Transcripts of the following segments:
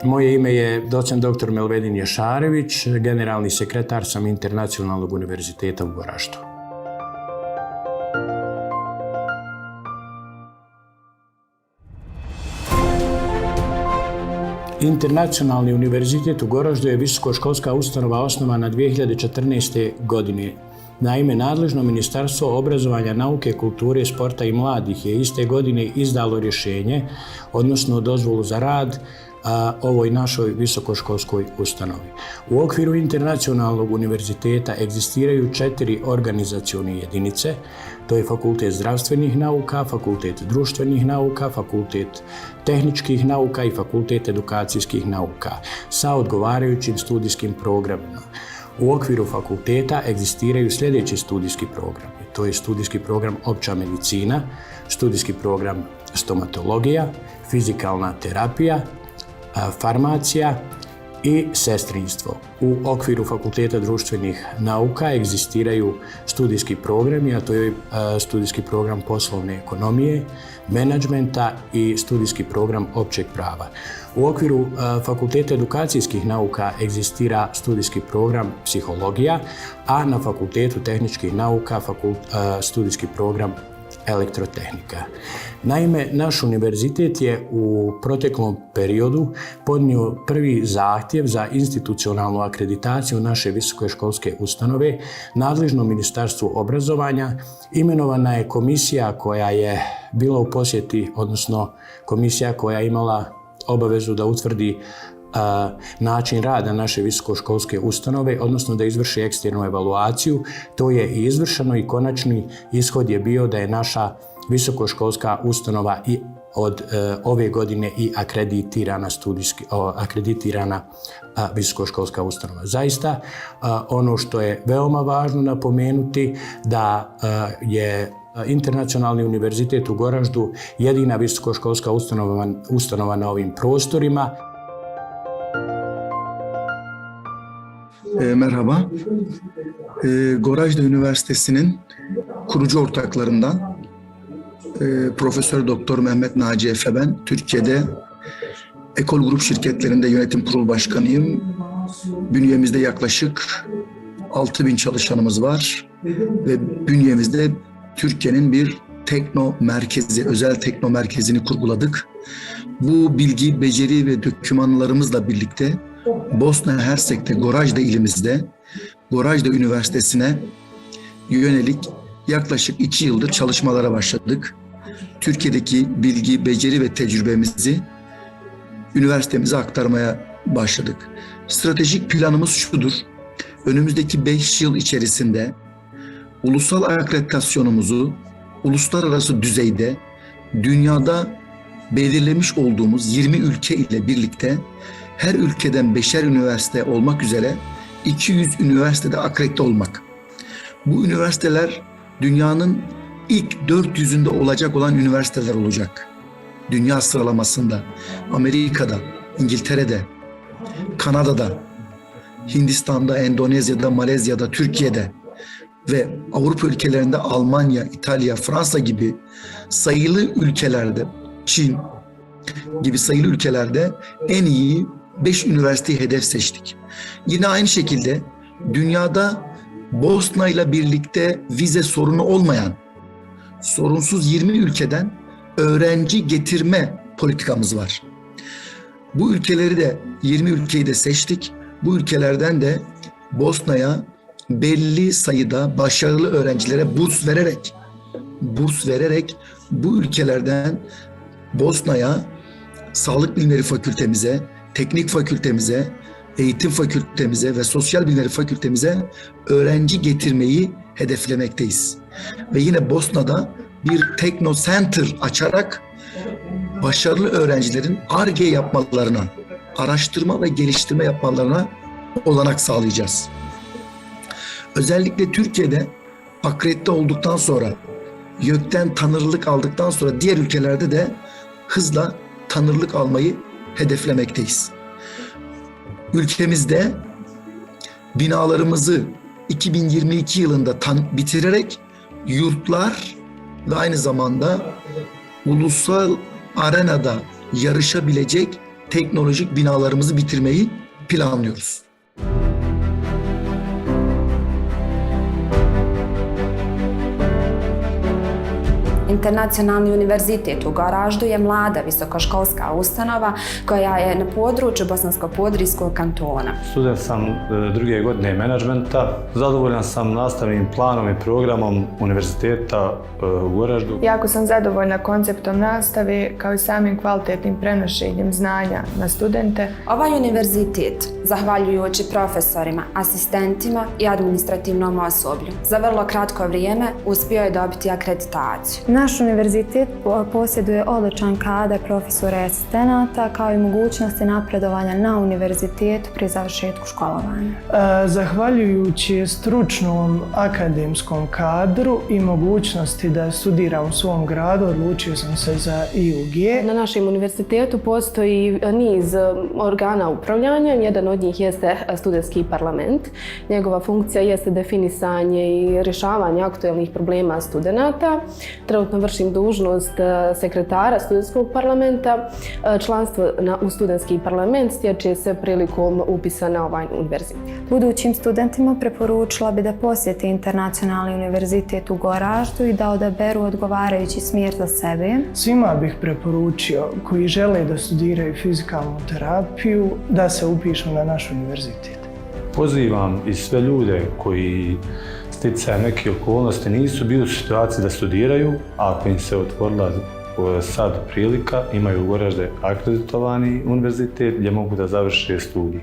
Moje ime je docent dr. Melvedin Jašarević, generalni sekretar sam Internacionalnog univerziteta u Goraždu. Internacionalni univerzitet u Goraždu je visokoškolska ustanova osnovana 2014. godine. Naime, nadležno Ministarstvo obrazovanja, nauke, kulture, sporta i mladih je iste godine izdalo rješenje, odnosno dozvolu za rad, ovoj našoj visokoškolskoj ustanovi. U okviru Internacionalnog univerziteta egzistiraju 4 organizacione jedinice, to je Fakultet zdravstvenih nauka, Fakultet društvenih nauka, Fakultet tehničkih nauka i Fakultet edukacijskih nauka sa odgovarajućim studijskim programima. U okviru fakulteta egzistiraju sljedeći studijski programi. To je studijski program opća medicina, studijski program stomatologija, fizikalna terapija, farmacija i sestrinstvo. U okviru Fakulteta društvenih nauka egzistiraju studijski programi, a to je studijski program poslovne ekonomije, menadžmenta i studijski program općeg prava. U okviru Fakulteta edukacijskih nauka egzistira studijski program psihologija, a na Fakultetu tehničkih nauka studijski program elektrotehnika. Naime, naš univerzitet je u proteklom periodu podnio prvi zahtjev za institucionalnu akreditaciju naše visokoškolske ustanove. Nadležno Ministarstvu obrazovanja imenovana je komisija koja je bila u posjeti, odnosno komisija koja je imala obavezu da utvrdi način rada naše visokoškolske ustanove, odnosno da izvrši eksternu evaluaciju. To je i izvršeno i konačni ishod je bio da je naša visokoškolska ustanova i od ove godine i akreditirana visokoškolska ustanova. Zaista, ono što je veoma važno napomenuti da je Internacionalni univerzitet u Goraždu jedina visokoškolska ustanova na ovim prostorima. Merhaba. Goražde Üniversitesi'nin kurucu ortaklarından Profesör Doktor Mehmet Naci Efe ben. Türkiye'de Ekol Grup şirketlerinde yönetim kurulu başkanıyım. Bünyemizde yaklaşık 6.000 çalışanımız var ve bünyemizde Türkiye'nin bir tekno merkezi, özel tekno merkezini kurguladık. Bu bilgi, beceri ve dokümanlarımızla birlikte Bosna Hersek'te, Goražde ilimizde, Goražde Üniversitesi'ne yönelik yaklaşık 2 yıldır çalışmalara başladık. Türkiye'deki bilgi, beceri ve tecrübemizi üniversitemize aktarmaya başladık. Stratejik planımız şudur: önümüzdeki 5 yıl içerisinde ulusal akreditasyonumuzu uluslararası düzeyde dünyada belirlemiş olduğumuz 20 ülke ile birlikte her ülkeden 5'er üniversite olmak üzere 200 üniversitede akredite olmak. Bu üniversiteler dünyanın ilk 400'ünde olacak olan üniversiteler olacak. Dünya sıralamasında Amerika'da, İngiltere'de, Kanada'da, Hindistan'da, Endonezya'da, Malezya'da, Türkiye'de ve Avrupa ülkelerinde Almanya, İtalya, Fransa gibi sayılı ülkelerde, Çin gibi sayılı ülkelerde en iyi 5 üniversiteyi hedef seçtik. Yine aynı şekilde dünyada Bosna ile birlikte vize sorunu olmayan sorunsuz 20 ülkeden öğrenci getirme politikamız var. Bu ülkeleri de 20 ülkeyi de seçtik. Bu ülkelerden de Bosna'ya belli sayıda başarılı öğrencilere burs vererek bu ülkelerden Bosna'ya Sağlık Bilimleri Fakültemize, Teknik Fakültemize, Eğitim Fakültemize ve Sosyal Bilimleri Fakültemize öğrenci getirmeyi hedeflemekteyiz. Ve yine Bosna'da bir Tekno Center açarak başarılı öğrencilerin Ar-Ge yapmalarına, araştırma ve geliştirme yapmalarına olanak sağlayacağız. Özellikle Türkiye'de akredite olduktan sonra, YÖK'ten tanırlık aldıktan sonra diğer ülkelerde de hızla tanırlık almayı hedeflemekteyiz. Ülkemizde binalarımızı 2022 yılında bitirerek yurtlar ve aynı zamanda ulusal arenada yarışabilecek teknolojik binalarımızı bitirmeyi planlıyoruz. Internacionalni univerzitet u Goraždu je mlada visokoškolska ustanova koja je na području Bosansko-Podrijskog kantona. Student sam druge godine menadžmenta. Zadovoljan sam nastavnim planom i programom univerziteta u Goraždu. Jako sam zadovoljna konceptom nastave kao i samim kvalitetnim prenošenjem znanja na studente. Ovaj univerzitet, zahvaljujući profesorima, asistentima i administrativnom osoblju, za vrlo kratko vrijeme uspio je dobiti akreditaciju. Naš univerzitet posjeduje odličan kadar profesora i asistenata, kao i mogućnosti napredovanja na univerzitetu pri završetku školovanja. Zahvaljujući stručnom akademskom kadru i mogućnosti da studiram u svom gradu, odlučio sam se za IUG. Na našem univerzitetu postoji niz organa upravljanja. Jedan od njih jeste studentski parlament. Njegova funkcija jeste definisanje i rješavanje aktuelnih problema studenata. Trenutno vršim dužnost sekretara studentskog parlamenta. Članstvo u studentski parlament stječe se prilikom upisa na ovaj univerzitet. Budućim studentima preporučila bi da posjete Internacionalni univerzitet u Goraždu i da odaberu odgovarajući smjer za sebe. Svima bih preporučio koji žele da studiraju fizikalnu terapiju da se upišu na naš univerzitet. Pozivam i sve ljude koji sticajem neke okolnosti nisu bili u situaciji da studiraju, a ako im se otvorila sad prilika, imaju u Goraždu akreditovani univerzitet gdje mogu da završe studij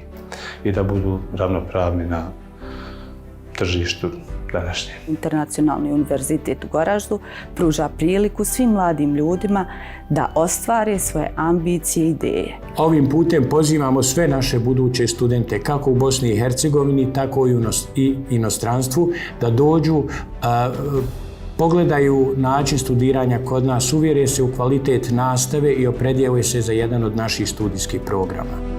i da budu ravnopravni na tržištu današnje. Internacionalni univerzitet u Goraždu pruža priliku svim mladim ljudima da ostvare svoje ambicije i ideje. Ovim putem pozivamo sve naše buduće studente, kako u Bosni i Hercegovini, tako i inostranstvu, da dođu, pogledaju način studiranja kod nas, uvjere se u kvalitet nastave i opredijele se za jedan od naših studijskih programa.